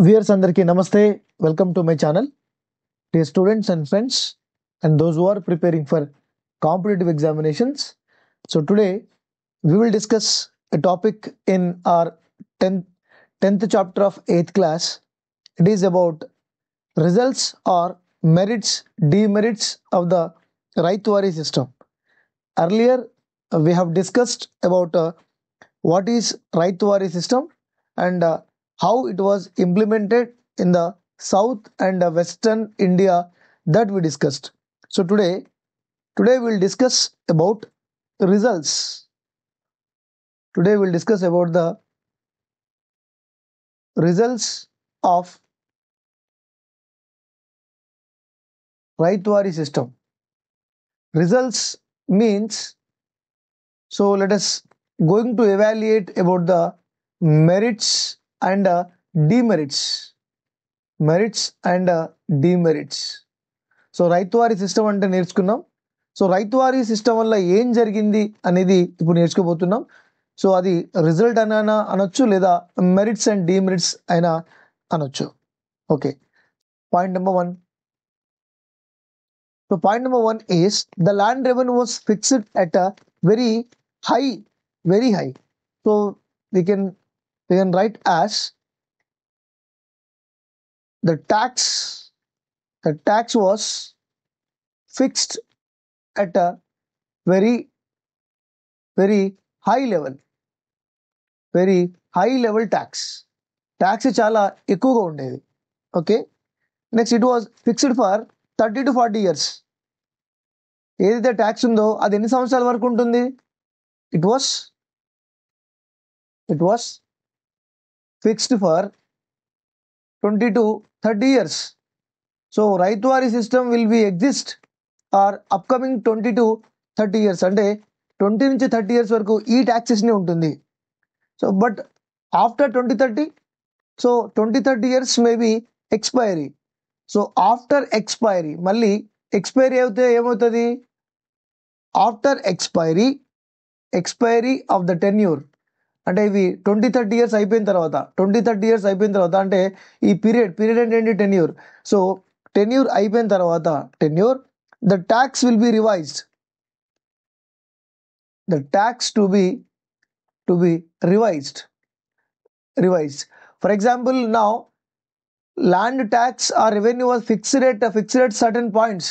Viewers andarki namaste. Welcome to my channel. Dear students and friends and those who are preparing for competitive examinations. So today we will discuss a topic in our 10th chapter of 8th class. It is about results or merits, demerits of the Raitwari system. Earlier we have discussed about what is Raitwari system and how it was implemented in the south and western India, that we discussed. So today we'll discuss about results. Today we'll discuss about the results of Raitwari system. Results means, so let us going to evaluate about the merits and demerits. Merits and demerits. So ryotwari system అంటే నేర్చుకున్నాం. So ryotwari system వల్ల ఏం జరిగింది అనేది ఇప్పుడు నేర్చుకోబోతున్నాం. So అది result అయినా అనొచ్చు, లేదా మెరిట్స్ అండ్ డిమెరిట్స్ అయినా అనొచ్చు. Okay, point number 1. So point number 1 is the land revenue was fixed at a very high. So we can write as the tax was fixed at a very high level. Tax చాలా ఎక్కువగా ఉండేది. Okay, next it was fixed for 30 to 40 years. ఏదైతే tax ఉందో అది ఎన్ని సంవత్సరాల వరకు ఉంటుంది? It was fixed for 20 to 30 years. So ryotwari system will be exist are upcoming 20 to 30 years, అంటే 20 నుంచి 30 years వరకు ఈ ట్యాక్సెస్ని ఉంటుంది. So but after 2030, so 20-30 years may be expiry. So after expiry, మళ్ళీ ఎక్స్పైరీ అయితే ఏమవుతుంది? After expiry of the tenure, అంటే ఇవి 20-30 years అయిపోయిన తర్వాత అంటే ఈ పీరియడ్ అంటే ఏంటి? టెన్యూర్. సో టెన్యూర్ అయిపోయిన తర్వాత the tax will be revised. The tax to be revised. For example, now land tax or revenue was fixed at certain points.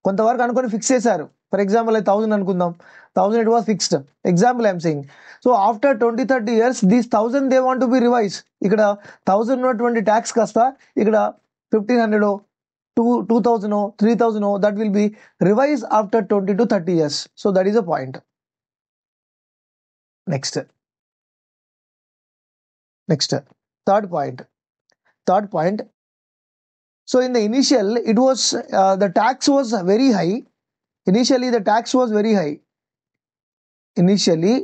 కొంతవరకు అనుకొని ఫిక్స్ చేశారు. ఫర్ ఎగ్జాంపుల్ 1000 అనుకుందాం. 1000 it was fixed. Example I am saying. So after 20-30 years, these 1000 they want to be revised. ఇక్కడ 1000 ఉన్నటువంటి tax కాస్త ఇక్కడ 1500 2000 3000 that will be revised after 20 to 30 years. So that is a point. Next, third point. So in the initial, it was the tax was very high. Initially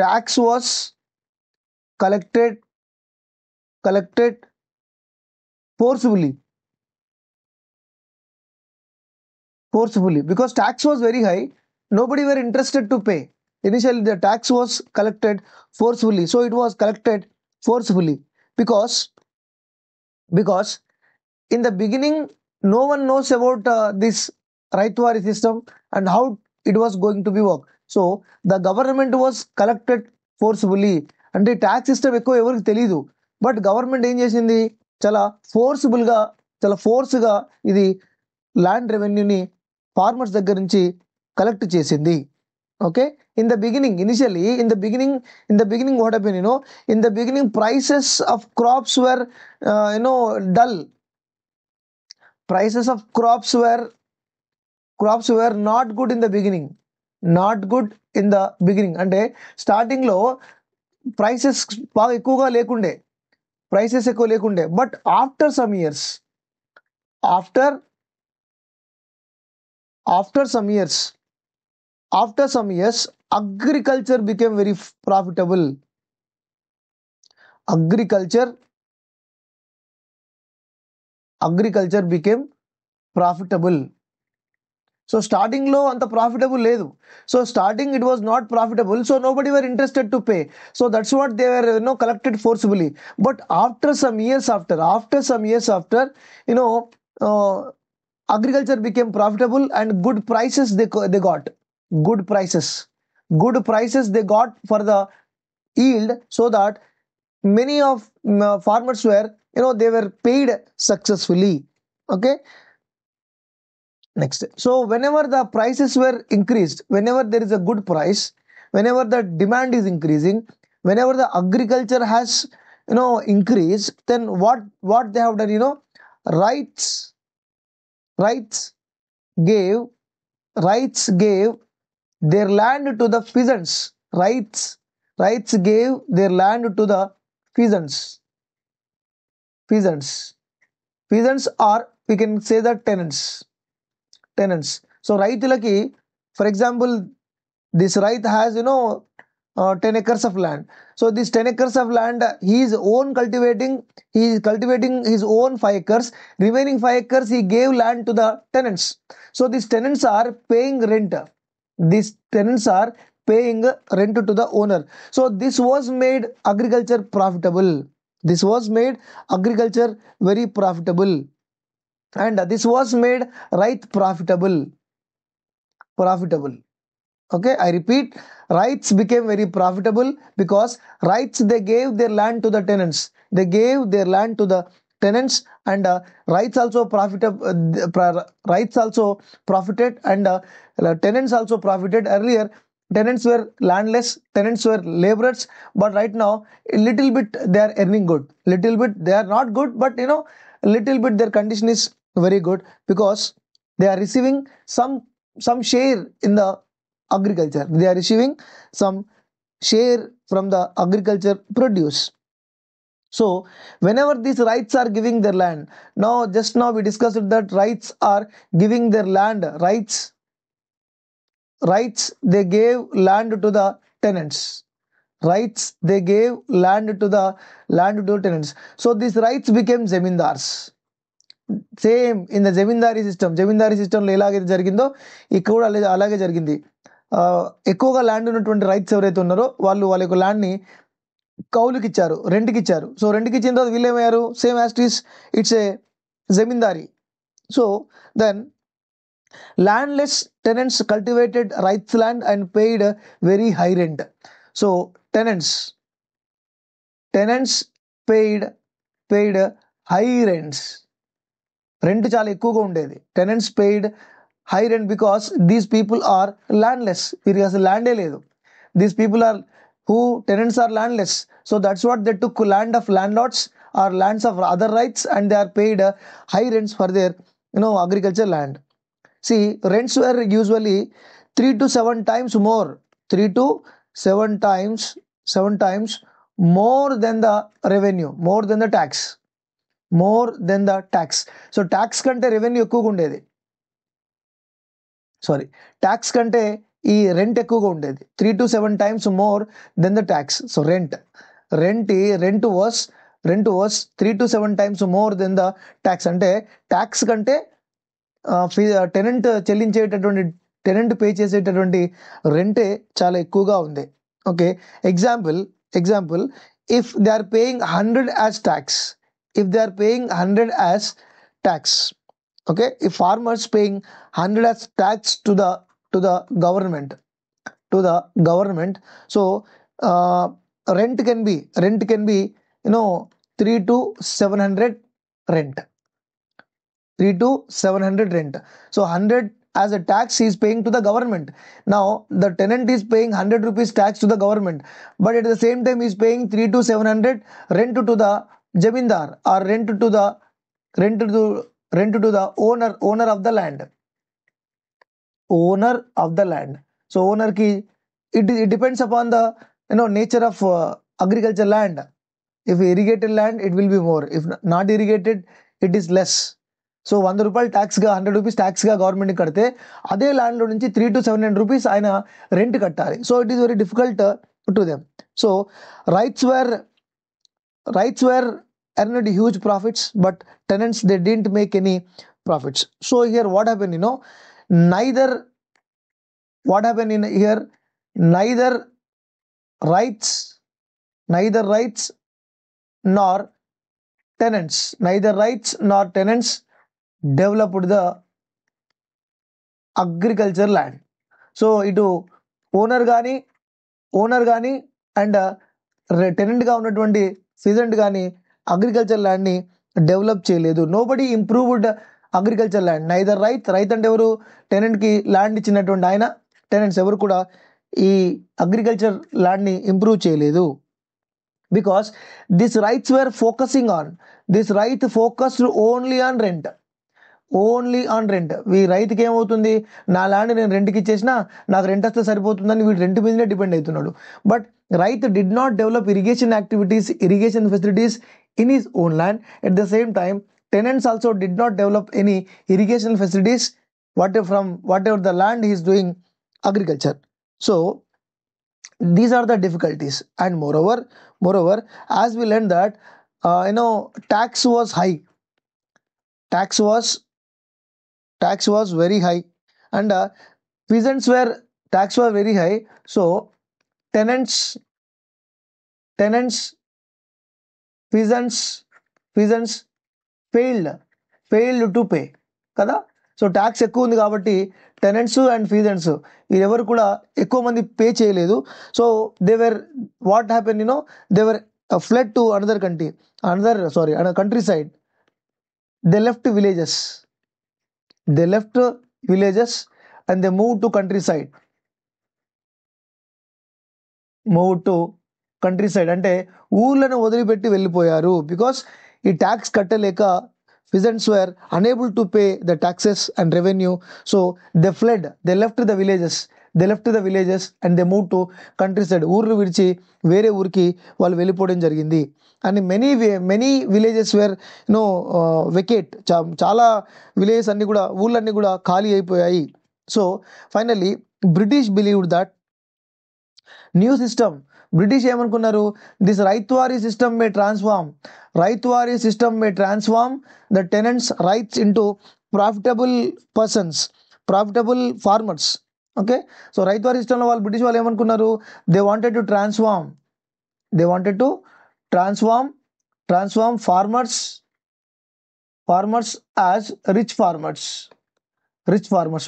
tax was collected forcefully because tax was very high. Nobody were interested to pay. Initially the tax was collected forcefully. So it was collected forcefully because in the beginning no one knows about this Raitwari system and how it was going to be work. So the government was collected forcefully. అంటే tax system ఎక్కువ ఎవరికి తెలీదు. But government ఏం చేసింది? చాలా ఫోర్స్గా ఇది land రెవెన్యూని farmers దగ్గర నుంచి కలెక్ట్ చేసింది. Okay, in the beginning what happened, in the beginning prices of crops were dull. Prices of crops were not good in the beginning. అంటే స్టార్టింగ్ లో ప్రైసెస్ ఎక్కువ లేకుండే. But after some years agriculture became very profitable. Agriculture became profitable. So starting లో అంత profitable లేదు. So starting it was not profitable, so nobody were interested to pay. So that's what they were collected forcibly. But after some years after agriculture became profitable and good prices they got. Good prices they got for the yield, so that many of farmers were, they were paid successfully. Okay, next. So whenever the prices were increased, whenever there is a good price, whenever the demand is increasing, whenever the agriculture has increased, then what they have done, rights gave their land to the peasants. Rights gave their land to the peasants. Or we can say that tenants. So రైతులకి, for example, this right has 10 acres of land. So this 10 acres of land, he is cultivating his own 5 acres. Remaining 5 acres he gave land to the tenants. So these tenants are paying rent. To the owner. So this was made agriculture profitable. This was made agriculture very profitable, and this was made right profitable. Okay, I repeat, rights became very profitable because rights, they gave their land to the tenants. And rights also profited, and tenants also profited. Earlier tenants were landless, tenants were laborers, but right now a little bit they are earning good, little bit they are not good, but a little bit their condition is very good, because they are receiving some share in the agriculture. They are receiving some share from the agriculture produce. So whenever these rights are giving their land, just now we discussed that rights are giving their land. Rights they gave land to the tenants. So these rights became zemindars. Same in the zamindari సిస్టంలో ఎలాగైతే జరిగిందో ఇక్కడ కూడా అలాగే జరిగింది. ఎక్కువగా land ఉన్నటువంటి rights ఎవరైతే ఉన్నారో వాళ్ళ యొక్క ల్యాండ్ని కౌలుకి ఇచ్చారు, రెంట్కి ఇచ్చారు. సో రెంట్కి ఇచ్చిన తర్వాత వీళ్ళు ఏమయ్యారు, same as it is, it's a zamindari. So then landless tenants cultivated rights land and paid very high rent. So tenants paid high rents. Rent చాలా ఎక్కువగా ఉండేది. Tenants paid high rent because these people are landless. వీరికి అసలు ల్యాండే లేదు. These people are tenants are landless. So that's what they took land of landlords or lands of other rights, and they are paid high rents for their agriculture land. See, rents were usually 3 to 7 times more, 3 to 7 times more than the revenue, more than the tax. So tax కంటే revenue ఎక్కువగా ఉండేది, tax కంటే ఈ rent ఎక్కువగా ఉండేది. 3 to 7 times more than the tax. So rent was 3 to 7 times more than the tax. అంటే tax కంటే tenant pay చేసేటటువంటి రెంటే చాలా ఎక్కువగా ఉంది. Okay, example, if they are paying 100 as tax, okay, if farmers paying 100 as tax to the government, so rent can be 3 to 700 rent. So 100 as a tax he is paying to the government. Now the tenant is paying 100 rupees tax to the government, but at the same time he is paying 3 to 700 rent to the jamindar, or rent to the owner of the land. So owner ki it depends upon the nature of agriculture land. If irrigated land it will be more, if not irrigated it is less. So 100 రూపాయలు ట్యాక్స్గా, 100 rupees ట్యాక్స్గా గవర్నమెంట్కి కడితే అదే ల్యాండ్లో నుంచి 3 to 700 rupees ఆయన rent కట్టాలి. So it is very difficult to them. So rights were earned huge profits, but tenants they didn't make any profits. So here what happened, neither, what happened in here, neither rights nor tenants developed the agriculture land. So ఇటు owner కానీ and టెనెంట్గా ఉన్నటువంటి peasant కానీ agriculture ల్యాండ్ని develop చేయలేదు. Nobody improved agriculture land. Neither ryot అంటే ఎవరు, టెనెంట్కి land ఇచ్చినటువంటి ఆయన. టెనెంట్స్ ఎవరు కూడా ఈ అగ్రికల్చర్ ల్యాండ్ని ఇంప్రూవ్ చేయలేదు. Because this rights were focusing on, this right focused only on rent. ఈ రైతుకి ఏమవుతుంది, నా ల్యాండ్ నేను రెంట్కి ఇచ్చేసినా నాకు రెంట్ వస్తే సరిపోతుందని వీడు రెంట్ మీదనే డిపెండ్ అవుతున్నాడు. బట్ రైతు did not develop irrigation facilities in his own land. At the same time tenants also did not develop any irrigation facilities whatever the land he is doing agriculture. So these are the difficulties. And moreover as we learned that tax was very high, and peasants were tax was very high. So tenants peasants failed to pay కదా. So tax ఎక్కువ ఉంది కాబట్టి tenants and ఫీజెంట్స్ వీరెవరు కూడా ఎక్కువ మంది pay చేయలేదు. So they were what happen they were flood to another country side. They left villages and they move to country side. అంటే ఊర్లను వదిలిపెట్టి వెళ్ళిపోయారు. బికాస్ ఈ ట్యాక్స్ కట్టలేక peasants were unable to pay the taxes and revenue. So they left the villages and they moved to countryside. ఊర్లు విడిచి వేరే ఊరికి వాళ్ళు వెళ్ళిపోవడం జరిగింది. And many villages were vacate. చాలా విలేజెస్ అన్ని కూడా ఊళ్ళన్నీ కూడా ఖాళీ అయిపోయాయి. So finally British believed that new system, British ఏమనుకున్నారు, this ryotwari system may transform the tenants rights into profitable farmers. Okay, so ryotwari సిస్టంలో వాళ్ళు బ్రిటిష్ వాళ్ళు ఏమనుకున్నారు, they wanted to transform farmers as rich farmers.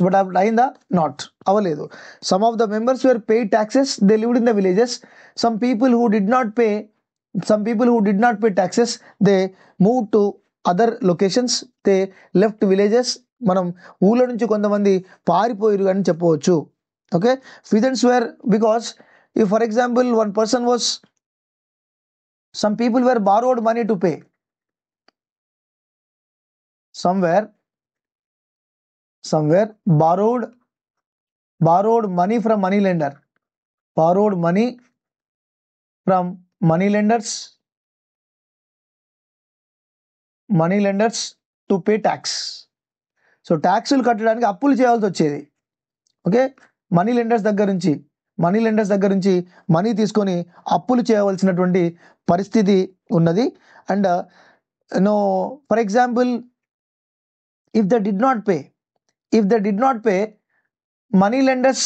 But అయిందా? నాట్ అవ్వలేదు. Some of the members were paid taxes, they lived in the villages. Some people who did not pay taxes, they moved to other locations. They left villages. మనం ఊళ్ళ నుంచి కొంతమంది పారిపోయారు అని చెప్పవచ్చు. Okay, peasants were, because if for example one person was, some people were borrowed money to pay, somewhere borrowed money from moneylenders to pay tax. So ట్యాక్సులు కట్టడానికి అప్పులు చేయాల్సి వచ్చేది. ఓకే, మనీ లెండర్స్ దగ్గర నుంచి మనీ తీసుకొని అప్పులు చేయవలసినటువంటి పరిస్థితి ఉన్నది. And for example if they did not pay, money lenders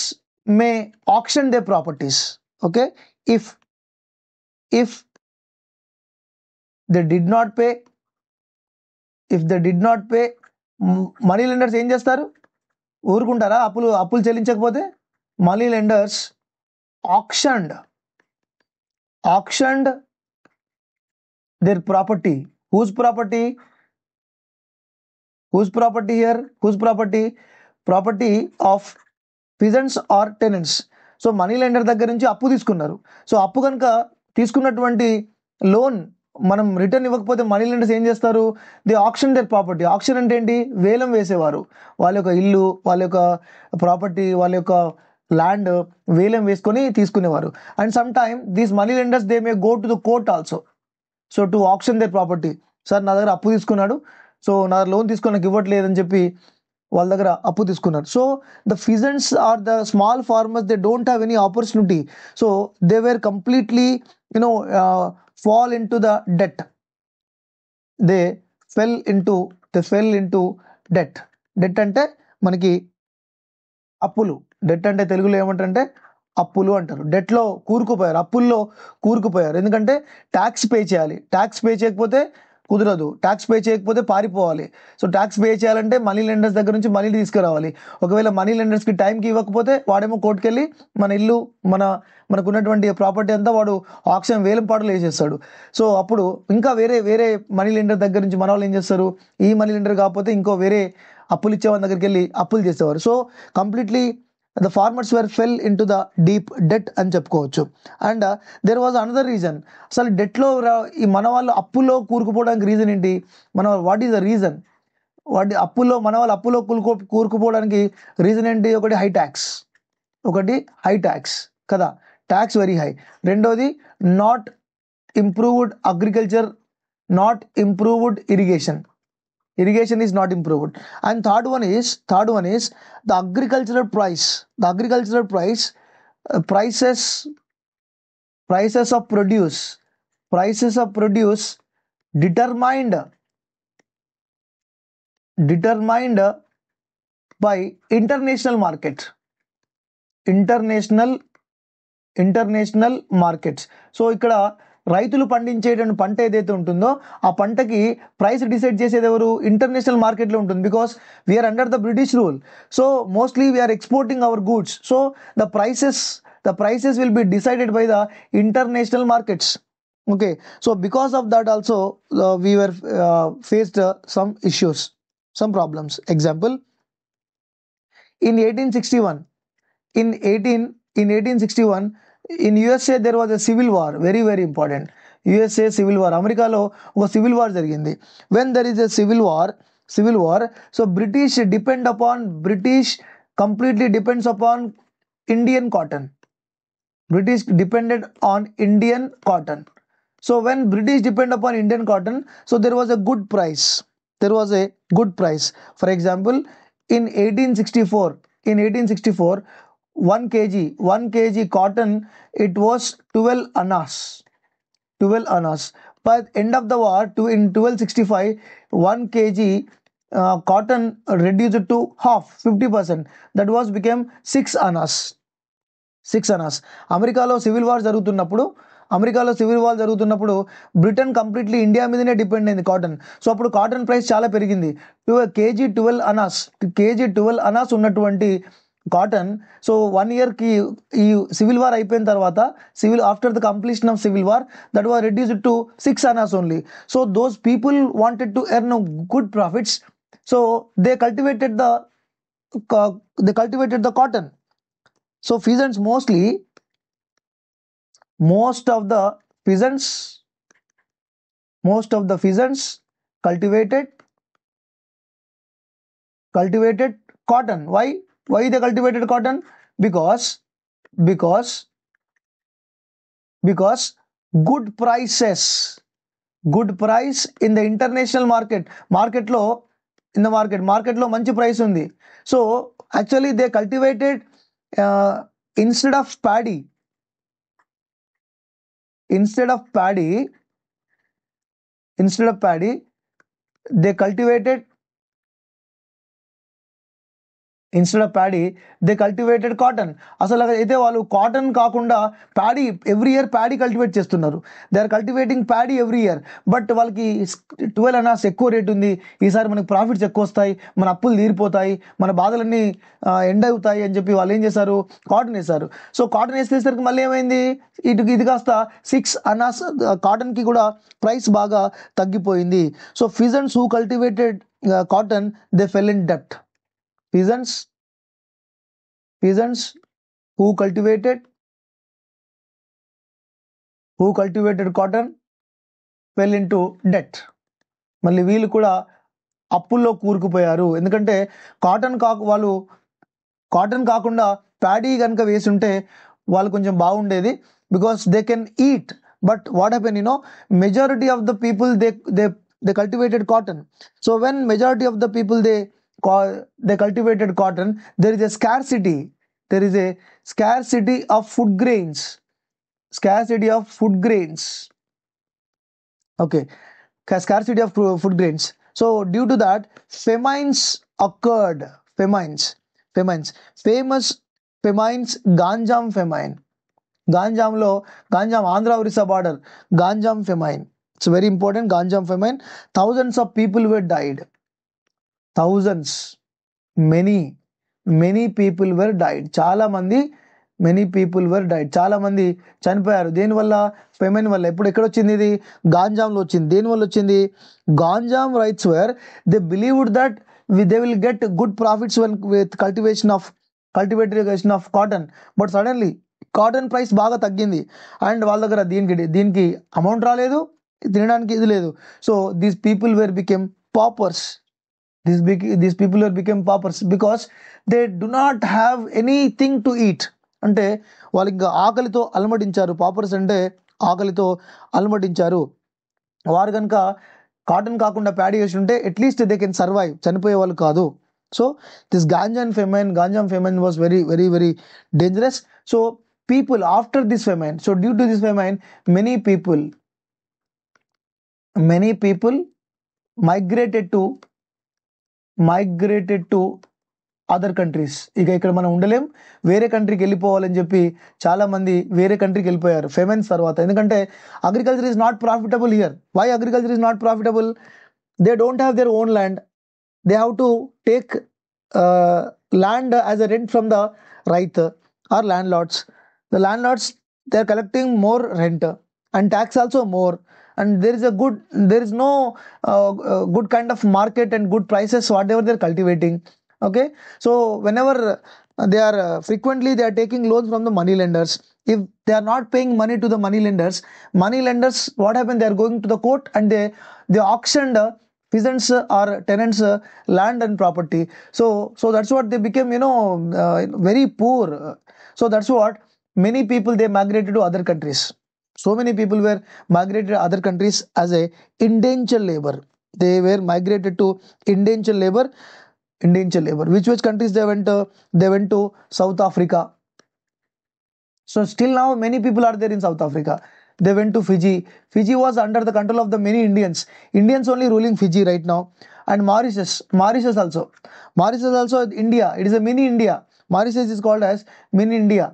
may auction their properties. Okay, if they did not pay, money lenders ఏం చేస్తారు, ఊరుకుంటారా? అప్పులు చెల్లించకపోతే money lenders auctioned their property. Whose property here? Property of peasants or tenants. So money lender దగ్గర నుంచి అప్పు తీసుకున్నారు. So అప్పు కనుక తీసుకున్నటువంటి లోన్ మనం రిటర్న్ ఇవ్వకపోతే మనీ లెండర్స్ ఏం చేస్తారు, the auction their property. Auction అంటే ఏంటి, వేలం వేసేవారు. వాళ్ళ యొక్క ఇల్లు, వాళ్ళ యొక్క ప్రాపర్టీ, వాళ్ళ యొక్క ల్యాండ్ వేలం వేసుకొని తీసుకునేవారు. And some time these money lenders they may go to the court also. So to auction their property. Sir నా దగ్గర అప్పు తీసుకున్నాడు, సో నా లోన్ తీసుకొని నాకు ఇవ్వట్లేదని చెప్పి వాళ్ళ దగ్గర అప్పు తీసుకున్నారు. So the peasants are the small farmers, they don't have any opportunity. So they were completely fall into the debt. They fell into debt అంటే మనకి అప్పులు. డెట్ అంటే తెలుగులో ఏమంటారంటే అప్పులు అంటారు. డెట్లో కూరుకుపోయారు, అప్పుల్లో కూరుకుపోయారు. ఎందుకంటే ట్యాక్స్ పే చేయాలి, ట్యాక్స్ పే చేయకపోతే కుదరదు, ట్యాక్స్ పే చేయకపోతే పారిపోవాలి. సో ట్యాక్స్ పే చేయాలంటే మనీ లెండర్స్ దగ్గర నుంచి మనీ తీసుకురావాలి. ఒకవేళ మనీ లెండర్స్కి టైంకి ఇవ్వకపోతే వాడేమో కోర్టుకెళ్ళి మన ఇల్లు మనకున్నటువంటి ప్రాపర్టీ అంతా వాడు ఆక్షన్ వేలం పాటలు వేసేస్తాడు. సో అప్పుడు ఇంకా వేరే వేరే మనీ లెండర్ దగ్గర నుంచి మన వాళ్ళు ఏం చేస్తారు, ఈ మనీ లెండర్ కాకపోతే ఇంకో వేరే అప్పులు ఇచ్చేవాళ్ళ దగ్గరికి వెళ్ళి అప్పులు చేసేవారు. So completely the farmers were fell into the deep debt అని చెప్పుకోవచ్చు. And there was another reason. అసలు డెట్లో ఈ మన వాళ్ళు అప్పుల్లో కూరుకుపోవడానికి రీజన్ ఏంటి? What is the reason? మన వాళ్ళు అప్పులో కూరుకుపోవడానికి రీజన్ ఏంటి? ఒకటి హై ట్యాక్స్ కదా, ట్యాక్స్ వెరీ హై. రెండోది not improved agriculture, not improved irrigation is not improved. And third one is the agricultural price. Prices of produce determined by international markets. So ఇక్కడ రైతులు పండించేటువంటి పంట ఏదైతే ఉంటుందో ఆ పంటకి ప్రైస్ డిసైడ్ చేసేది ఎవరు? ఇంటర్నేషనల్ మార్కెట్లో ఉంటుంది. Because we are under the British rule. So mostly we are exporting our goods. So the prices will be decided by the international markets. Okay, so because of that also we were faced some issues, some problems. Example, in 1861 in USA there was a civil war, very very important. USA civil war, అమెరికాలో ఒక civil war జరిగింది. when there is a civil war, so British completely depends upon Indian cotton. British depended on Indian cotton. So when British depend upon Indian cotton, so there was a good price. For example, in 1864 1 kg cotton, it was 12 annas. By the end of the war, in 1265, 1 kg cotton reduced to half, 50%. That was became 6 annas. అమెరికాలో civil war జరుగుతున్నప్పుడు Britain completely India మీదనే depend అయింది cotton. So అప్పుడు cotton price చాలా పెరిగింది. KG 12 అనాస్ ఉన్నటువంటి cotton. So 1 yearకి ఈ civil war అయిపోయిన తర్వాత, after the completion of civil war, that was reduced to 6 annas only. So those people wanted to earn good profits. So they cultivated the cotton. So peasants most of the peasants cultivated cotton. Why they cultivated cotton? Because good price in the international market లో మంచి price ఉంది. So actually they cultivated instead of paddy they cultivated cotton. అసలు అయితే వాళ్ళు cotton కాకుండా paddy every year cultivate చేస్తున్నారు. They are cultivating paddy every year. But వాళ్ళకి 12 అనాస్ ఎక్కువ రేట్ ఉంది, ఈసారి మనకి ప్రాఫిట్స్ ఎక్కువ వస్తాయి, మన అప్పులు తీరిపోతాయి, మన బాధలన్నీ ఎండ్ అవుతాయి అని చెప్పి వాళ్ళు ఏం చేశారు? కాటన్ వేశారు. సో కాటన్ వేసేసరికి మళ్ళీ ఏమైంది? ఇది కాస్త 6 అనాస్ కాటన్కి కూడా ప్రైస్ బాగా తగ్గిపోయింది. So peasants who cultivated cotton, they fell in debt. Peasants who cultivated cotton fell into debt. మళ్ళీ వీళ్ళు కూడా అప్పుల్లో కూరుకుపోయారు. ఎందుకంటే వాళ్ళు కాటన్ కాకుండా ప్యాడీ కనుక వేసుంటే వాళ్ళు కొంచెం బాగుండేది, because they can eat. But what happen, majority of the people they cultivated cotton. So when majority of the people they cultivated cotton, there is a scarcity of food grains. Okay, scarcity of food grains. So due to that, famines occurred. famines. Famous famines, Ganjam famine. Ganjamlo, Ganjam, Andhra Orissa border, Ganjam famine. It's very important, Ganjam famine. Thousands of people were died. Thousands, many people were died. చాలా మంది many people were died. చాలా మంది చనిపోయారు. దేనివల్ల? Famine వల్ల. ఎక్కడ వచ్చింది ఇది? గాంజాంలో వచ్చింది. దేనివల్ల వచ్చింది? Ganjam ryots were they believed that they will get good profits with cultivation of cotton. But suddenly cotton price బాగా తగ్గింది అండ్ వాళ్ళ దగ్గర దీనికి అమౌంట్ రాలేదు, తినడానికి ఇది లేదు. So these people were became paupers. These people were became paupers because they do not have anything to eat. అంటే వాళ్ళు ఇంకా ఆకలితో అలమటించారు. పాపర్స్ అంటే ఆకలితో అలమటించారు. వారు కనుక కాటన్ కాకుండా ప్యాడీ వేసి ఉంటే అట్లీస్ట్ దే కెన్ సర్వైవ్, చనిపోయే వాళ్ళు కాదు. So this Ganjam famine was very very very dangerous. So people after this famine, so due to this famine many people migrated to other countries. ఇక ఇక్కడ మనం ఉండలేం, వేరే కంట్రీకి వెళ్ళిపోవాలని చెప్పి చాలా మంది వేరే కంట్రీకి వెళ్ళిపోయారు ఫెమైన్స్ తర్వాత. ఎందుకంటే agriculture is not profitable here. Why agriculture is not profitable? They don't have their own land. They have to take land as a rent from the ryot or landlords. The landlords, they are collecting more rent and tax also more, and there is no good kind of market and good prices whatever they are cultivating. Okay, so whenever they are frequently they are taking loans from the money lenders. If they are not paying money to the money lenders, what happened? They are going to the court and they auctioned peasants or tenants land and property. So that's what they became, very poor. So that's what many people, they migrated to other countries. So many people were migrated to other countries as a indentured labor. They were migrated to indentured labor. Which countries they went to? They went to South Africa. So still now many people are there in South Africa. They went to Fiji. Fiji was under the control of the many Indians only ruling Fiji right now. And Mauritius also India. It is a mini India. Mauritius is called as mini India.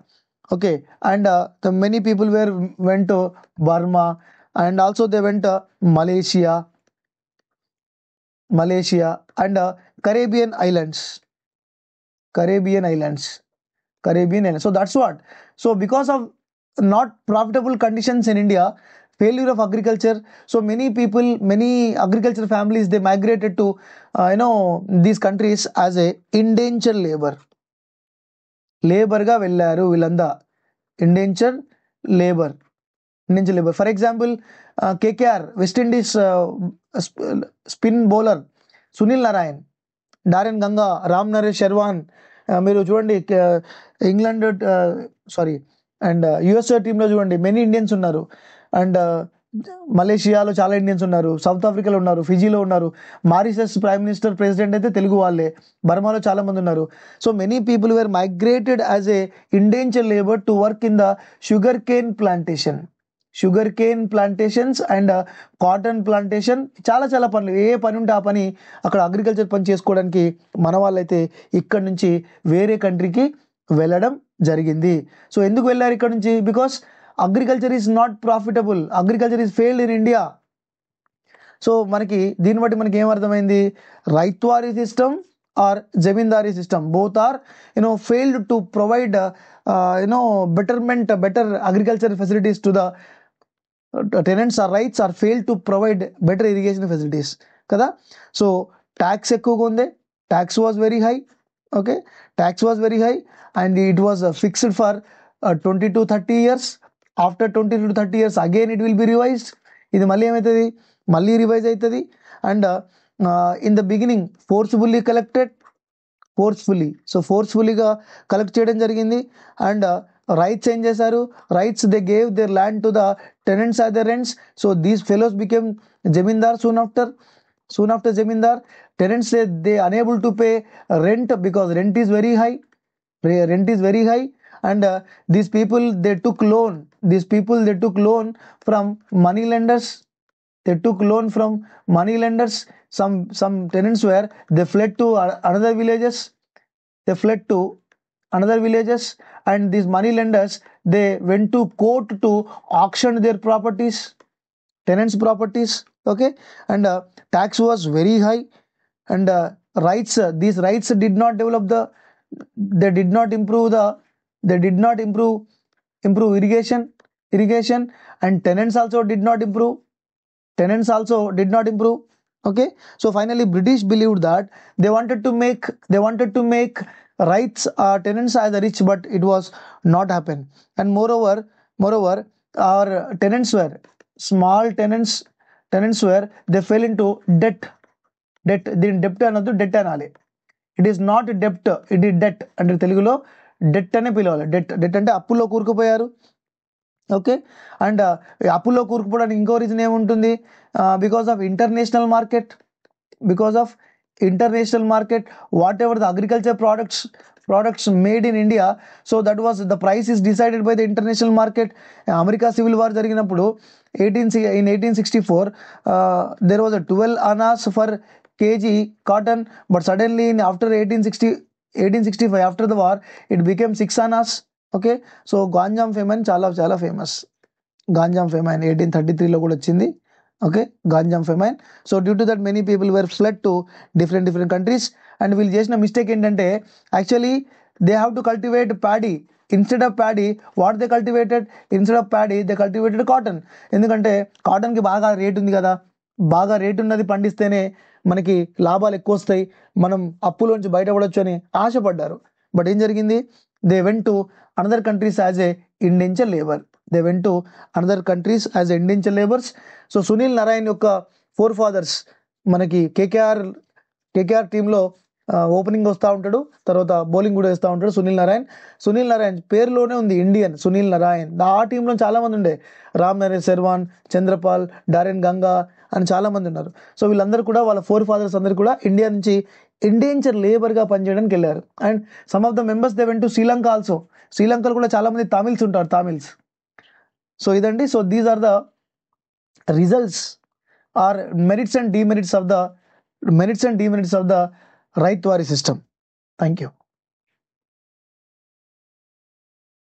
Okay, and the many people went to Burma, and also they went to Malaysia and Caribbean islands. So that's what. So because of not profitable conditions in India, failure of agriculture, so many agriculture families, they migrated to these countries as a indentured labor గా వెళ్ళారు వీళ్ళంతా. Indentured labour. For example KKR, West Indies spin bowler Sunil Narayan, Darren Ganga, Ram Naresh Sarwan, మీరు చూడండి England and USA టీంలో చూడండి many Indians ఉన్నారు. And మలేషియాలో చాలా ఇండియన్స్ ఉన్నారు, సౌత్ ఆఫ్రికాలో ఉన్నారు, ఫిజీలో ఉన్నారు, మారిషస్ ప్రైమ్ మినిస్టర్ ప్రెసిడెంట్ అయితే తెలుగు వాళ్ళే, బర్మాలో చాలా మంది ఉన్నారు. So many people were migrated as a indentured labour to work in the sugar cane plantations and cotton plantation. చాలా పనులు, ఏ పని ఉంటే ఆ పని, అక్కడ అగ్రికల్చర్ పని చేసుకోవడానికి మన వాళ్ళైతే ఇక్కడ నుంచి వేరే కంట్రీకి వెళ్ళడం జరిగింది. సో ఎందుకు వెళ్ళారు ఇక్కడ నుంచి? Because agriculture is not profitable, agriculture is failed in India. సో దీన్ని బట్టి మనకి ఏమర్థమైంది? Ryotwari system or zamindari system, both are failed to provide better agricultural facilities to the tenants or rights, or failed to provide better irrigation facilities kada. So tax ఎక్కువగా ఉంది, tax was very high. Okay, tax was very high and it was fixed for 20 to 30 years. After 20 to 30 years again it will be revised. ఇది మళ్ళీ ఏమవుతుంది? మళ్ళీ revise అవుతుంది. And in the beginning ఫోర్స్ఫుల్లీగా collect చేయడం జరిగింది. అండ్ రైట్స్ ఏం చేశారు? Ryots they gave their land to the tenants or the rents. So these fellows became zamindar soon after zamindar. Tenants say they unable to pay rent because rent is very high. And these people they took loan from money lenders. Some tenants were, they fled to another villages. they fled to another villages, and these money lenders, they went to court to auction their properties, tenants properties. Okay, and tax was very high, and rights, these rights did not develop the, they did not improve the, they did not improve irrigation, and tenants also did not improve, tenants also did not improve. Okay, so finally British believed that they wanted to make rights, tenants as rich, but it was not happen. And moreover our tenants were small tenants were, they fell into దీని డెప్ట్ అనొద్దు, debt అనాలి. It is not dept, it is debt. అంటే తెలుగులో debt అనే పిలవాలి. Debt అంటే అప్పుల్లో కూరుకుపోయారు. ఓకే, అండ్ అప్పుల్లో కూరుకుపోవడానికి ఇంకో రీజన్ ఏముంటుంది? Because of international market, what ever the agriculture products made in India, so that was the price is decided by the international market. America civil war జరిగినప్పుడు in 1864 there was a 12 annas for kg cotton, but suddenly after 1865 after the war it became 6 annas. Okay, so Ganjam famine చాలా famous. Ganjam famine 1833 లో కూడా వచ్చింది. Okay, Ganjam famine. So due to that many people were fled to different countries, and వీళ్ళు చేసిన mistake ఏంటంటే actually they have to cultivate paddy instead of paddy. What they cultivated? Instead of paddy they cultivated cotton. ఎందుకంటే కాటన్కి బాగా rate ఉంది కదా, బాగా rate ఉన్నది పండిస్తేనే మనకి లాభాలు ఎక్కువ వస్తాయి, మనం అప్పులోంచి బయటపడవచ్చు అని ఆశపడ్డారు. బట్ ఏం జరిగింది? They went to another countries as a indenture labour. So Sunil Narayan యొక్క ఫోర్ ఫాదర్స్ మనకి కేకేఆర్ టీంలో ఓపెనింగ్ వస్తూ ఉంటాడు, తర్వాత బౌలింగ్ కూడా వేస్తూ ఉంటాడు. సునీల్ నారాయణ్ పేరులోనే ఉంది ఇండియన్. సునీల్ నారాయణ్ ఆ టీంలో చాలా మంది ఉండే, రామ్ నరేష్ శర్వాన్, చంద్రపాల్, డారెన్ గంగా అని చాలా మంది ఉన్నారు. సో వీళ్ళందరూ కూడా వాళ్ళ ఫోర్ ఫాదర్స్ అందరూ కూడా ఇండియా నుంచి ఇండేంజర్ లేబర్గా పనిచేయడానికి వెళ్ళారు. And some of the members they went to Sri Lanka also. శ్రీలంకలో కూడా చాలా మంది తమిళ్స్ ఉంటారు, తమిళ్స్. సో ఇదండి. So these are the results or merits and demerits of the ryotwari system. Thank you.